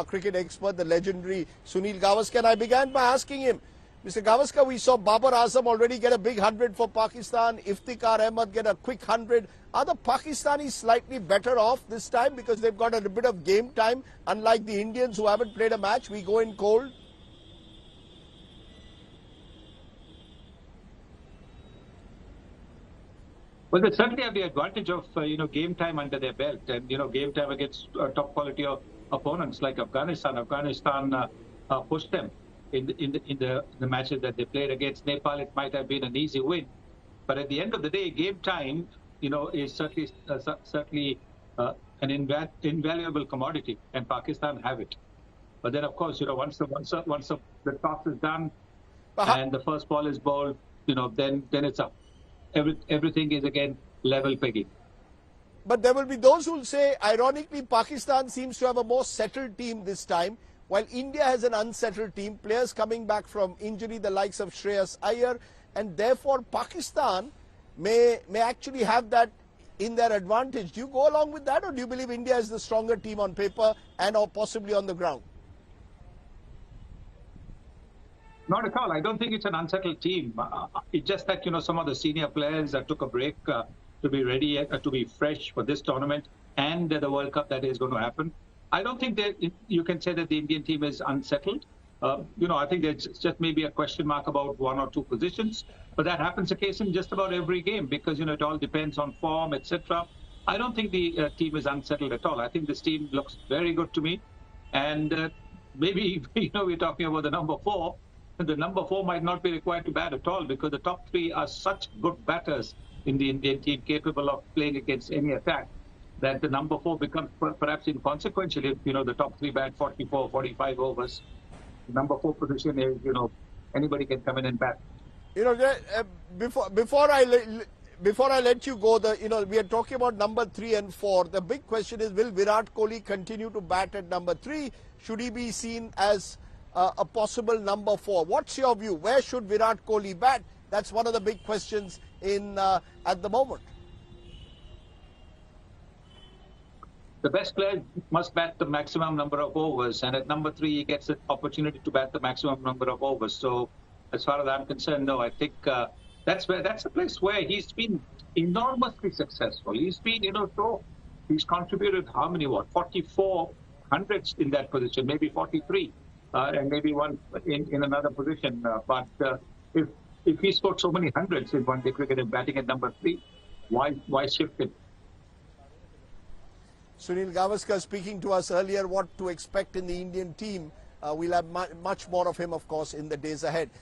cricket expert, the legendary Sunil Gavaskar. And I began by asking him, Mr. Gavaskar, we saw Babar Azam already get a big 100 for Pakistan, Iftikhar Ahmed get a quick 100. Are the Pakistanis slightly better off this time because they've got a bit of game time, unlike the Indians who haven't played a match? We go in cold. Well, they certainly have the advantage of game time under their belt, and game time against top quality of opponents like Afghanistan. Afghanistan pushed them in the matches that they played against Nepal. It might have been an easy win, but at the end of the day, game time is certainly an invaluable commodity, and Pakistan have it. But then, of course, once the toss is done and the first ball is bowled, then it's up. Everything is again level pegging. But there will be those who will say, ironically, Pakistan seems to have a more settled team this time, while India has an unsettled team, players coming back from injury, the likes of Shreyas Iyer, and therefore Pakistan may actually have that in their advantage. Do you go along with that, or do you believe India is the stronger team on paper and or possibly on the ground? Not at all. I don't think it's an unsettled team. It's just that, some of the senior players took a break to be ready, to be fresh for this tournament and the World Cup that is going to happen. I don't think that you can say that the Indian team is unsettled. I think there's just maybe a question mark about one or two positions, but that happens a case in just about every game because, it all depends on form, etc. I don't think the team is unsettled at all. I think this team looks very good to me. And maybe, we're talking about the number 4. The number 4 might not be required to bat at all because the top 3 are such good batters in the Indian team capable of playing against any attack that the number 4 becomes perhaps inconsequential if, the top 3 bat 44, 45 overs. The number 4 position is, anybody can come in and bat. Before I let you go, we are talking about number 3 and 4. The big question is, will Virat Kohli continue to bat at number 3? Should he be seen as a possible number 4? What's your view? Where should Virat Kohli bat? That's one of the big questions at the moment. The best player must bat the maximum number of overs, and at number 3 he gets the opportunity to bat the maximum number of overs. So as far as I'm concerned, no, I think that's a place where he's been enormously successful. He's been, he's contributed how many, 44 hundreds in that position, maybe 43. And maybe one in another position. But if he scored so many hundreds in one-day cricket and batting at number 3, why shift it? Sunil Gavaskar speaking to us earlier what to expect in the Indian team. We'll have much more of him, of course, in the days ahead.